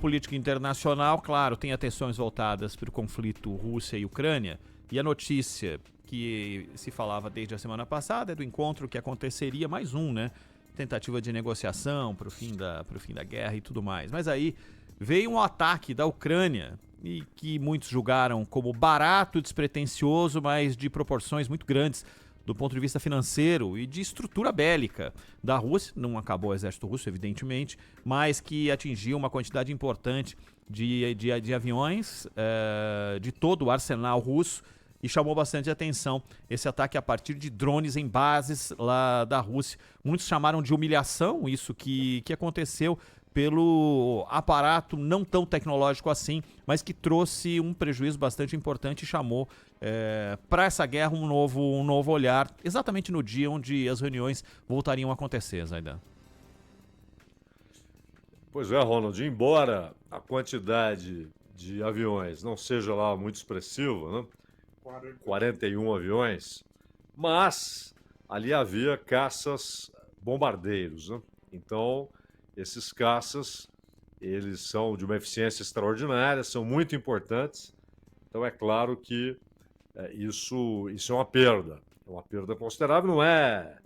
geopolítica internacional, claro, tem atenções voltadas para o conflito Rússia e Ucrânia, e a notícia que se falava desde a semana passada é do encontro que aconteceria, mais um, né? Tentativa de negociação para o fim da guerra e tudo mais. Mas aí veio um ataque da Ucrânia, e que muitos julgaram como barato, despretensioso, mas de proporções muito grandes do ponto de vista financeiro e de estrutura bélica da Rússia. Não acabou o exército russo, evidentemente, mas que atingiu uma quantidade importante de aviões, de todo o arsenal russo, e chamou bastante atenção esse ataque a partir de drones em bases lá da Rússia. Muitos chamaram de humilhação isso que aconteceu pelo aparato não tão tecnológico assim, mas que trouxe um prejuízo bastante importante e chamou para essa guerra um novo olhar, exatamente no dia onde as reuniões voltariam a acontecer, Zaidan. Pois é, Ronald, embora a quantidade de aviões não seja lá muito expressiva, né? 41 aviões, mas ali havia caças bombardeiros, né? Então, esses caças, eles são de uma eficiência extraordinária, são muito importantes. Então, é claro que isso é uma perda considerável, não é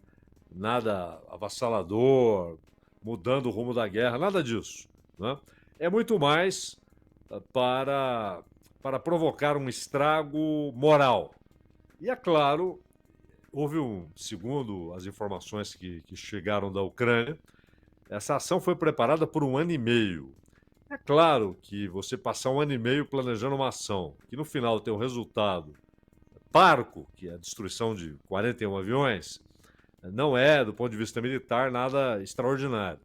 nada avassalador, mudando o rumo da guerra, nada disso, né? É muito mais para provocar um estrago moral. E é claro, houve segundo as informações que chegaram da Ucrânia, essa ação foi preparada por 1 ano e meio. É claro que você passar 1 ano e meio planejando uma ação, que no final tem um resultado parco, que é a destruição de 41 aviões, não é, do ponto de vista militar, nada extraordinário.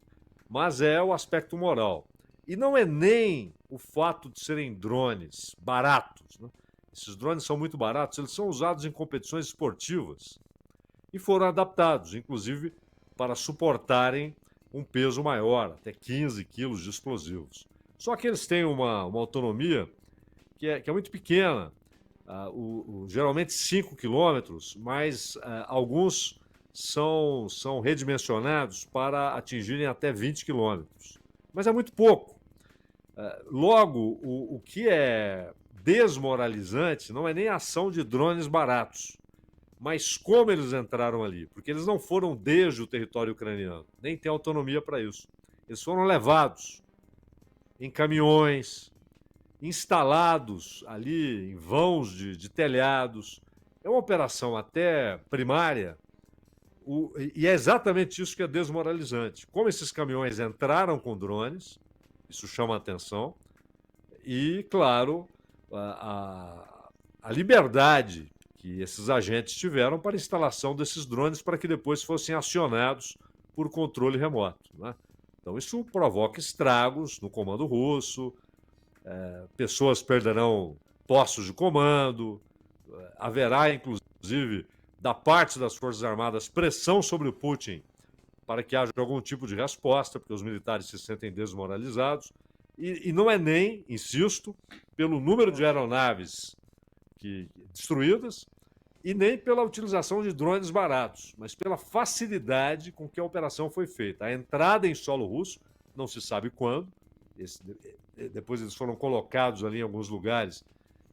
Mas é o aspecto moral. E não é nem o fato de serem drones baratos, né? Esses drones são muito baratos, eles são usados em competições esportivas e foram adaptados, inclusive, para suportarem um peso maior, até 15 quilos de explosivos. Só que eles têm uma autonomia que é muito pequena, geralmente 5 quilômetros, mas alguns são redimensionados para atingirem até 20 quilômetros. Mas é muito pouco. Logo, o que é desmoralizante não é nem a ação de drones baratos, mas como eles entraram ali, porque eles não foram desde o território ucraniano, nem tem autonomia para isso. Eles foram levados em caminhões, instalados ali em vãos de telhados. É uma operação até primária, e é exatamente isso que é desmoralizante. Como esses caminhões entraram com drones, isso chama a atenção, e, claro, a liberdade que esses agentes tiveram para a instalação desses drones para que depois fossem acionados por controle remoto, né? Então, isso provoca estragos no comando russo, pessoas perderão postos de comando, haverá, inclusive, da parte das Forças Armadas, pressão sobre o Putin para que haja algum tipo de resposta, porque os militares se sentem desmoralizados. E não é nem, insisto, pelo número de aeronaves destruídas e nem pela utilização de drones baratos, mas pela facilidade com que a operação foi feita. A entrada em solo russo, não se sabe quando, depois eles foram colocados ali em alguns lugares,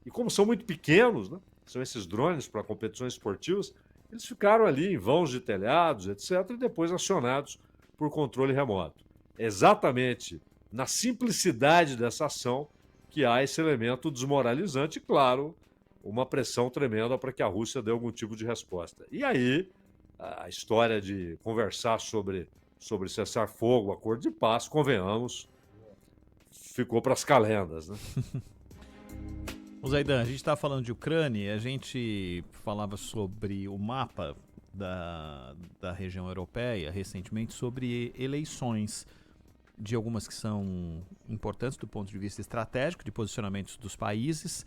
e como são muito pequenos, né, são esses drones para competições esportivas, eles ficaram ali em vãos de telhados, etc., e depois acionados por controle remoto. É exatamente na simplicidade dessa ação que há esse elemento desmoralizante e, claro, uma pressão tremenda para que a Rússia dê algum tipo de resposta. E aí, a história de conversar sobre cessar-fogo, acordo de paz, convenhamos, ficou para as calendas, né? Zaidan, a gente está falando de Ucrânia e a gente falava sobre o mapa da região europeia recentemente, sobre eleições de algumas que são importantes do ponto de vista estratégico, de posicionamentos dos países,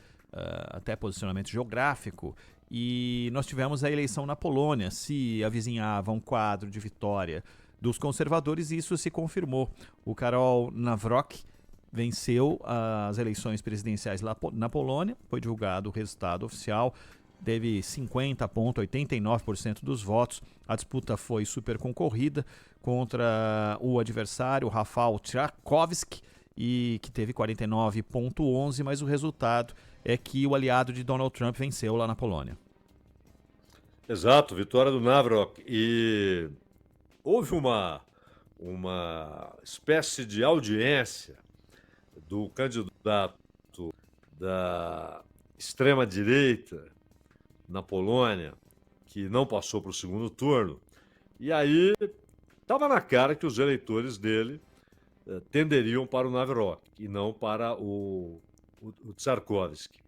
até posicionamento geográfico. E nós tivemos a eleição na Polônia, se avizinhava um quadro de vitória dos conservadores e isso se confirmou. O Karol Nawrocki venceu as eleições presidenciais lá na Polônia, foi divulgado o resultado oficial, teve 50,89% dos votos, a disputa foi super concorrida contra o adversário Rafał Trzaskowski, e que teve 49,11, mas o resultado é que o aliado de Donald Trump venceu lá na Polônia. Exato, vitória do Navrok. E houve uma espécie de audiência do candidato da extrema-direita na Polônia, que não passou para o segundo turno. E aí estava na cara que os eleitores dele tenderiam para o Navrok e não para o Tsarkovsky.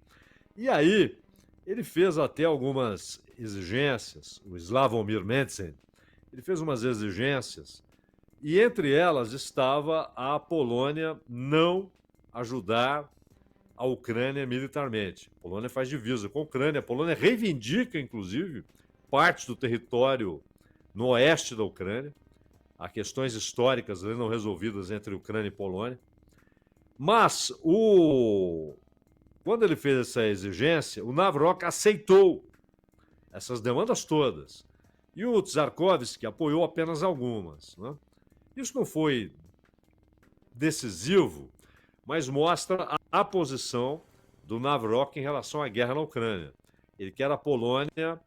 E aí ele fez até algumas exigências, o Sławomir Mencen, ele fez umas exigências, e entre elas estava a Polônia não ajudar a Ucrânia militarmente. A Polônia faz divisa com a Ucrânia, a Polônia reivindica, inclusive, parte do território no oeste da Ucrânia. Há questões históricas ali não resolvidas entre Ucrânia e Polônia. Mas quando ele fez essa exigência, o Navrok aceitou essas demandas todas. E o Tsarkovsky apoiou apenas algumas, né? Isso não foi decisivo, mas mostra a posição do Navrok em relação à guerra na Ucrânia. Ele quer a Polônia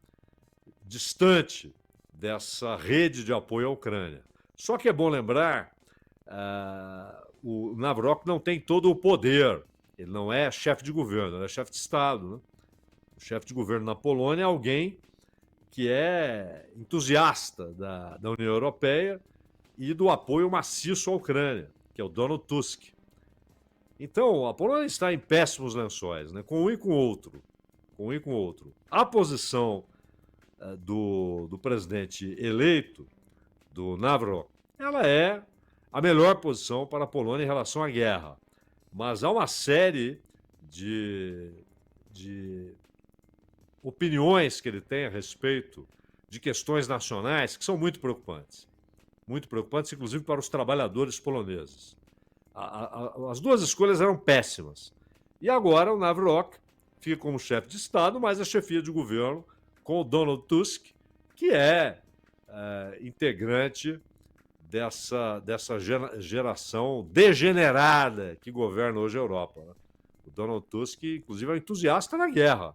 distante dessa rede de apoio à Ucrânia. Só que é bom lembrar, o Navrok não tem todo o poder. Ele não é chefe de governo, ele é chefe de Estado, né? O chefe de governo na Polônia é alguém que é entusiasta da União Europeia e do apoio maciço à Ucrânia, que é o Donald Tusk. Então, a Polônia está em péssimos lençóis, né? Com um e com outro. Com um e com outro. A posição do presidente eleito, do Navrok, ela é a melhor posição para a Polônia em relação à guerra. Mas há uma série de opiniões que ele tem a respeito de questões nacionais que são muito preocupantes. Muito preocupantes, inclusive para os trabalhadores poloneses. As duas escolhas eram péssimas. E agora o Navrok fica como chefe de Estado, mas a chefia de governo com o Donald Tusk, que é integrante dessa geração degenerada que governa hoje a Europa, né? O Donald Tusk, inclusive, é um entusiasta da guerra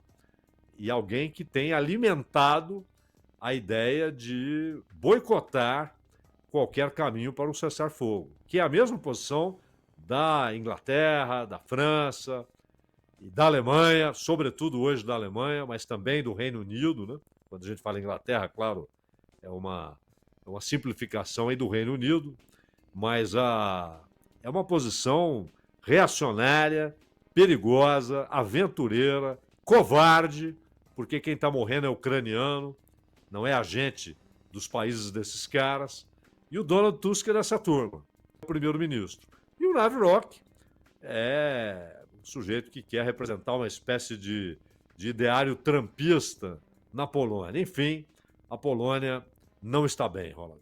e alguém que tem alimentado a ideia de boicotar qualquer caminho para um cessar-fogo, que é a mesma posição da Inglaterra, da França e da Alemanha, sobretudo hoje da Alemanha, mas também do Reino Unido, né? Quando a gente fala Inglaterra, claro, é uma simplificação aí do Reino Unido, mas é uma posição reacionária, perigosa, aventureira, covarde, porque quem está morrendo é ucraniano, não é agente dos países desses caras. E o Donald Tusk é dessa turma, o primeiro-ministro. E o Navrok é um sujeito que quer representar uma espécie de ideário trampista na Polônia. Enfim, a Polônia não está bem, Roland.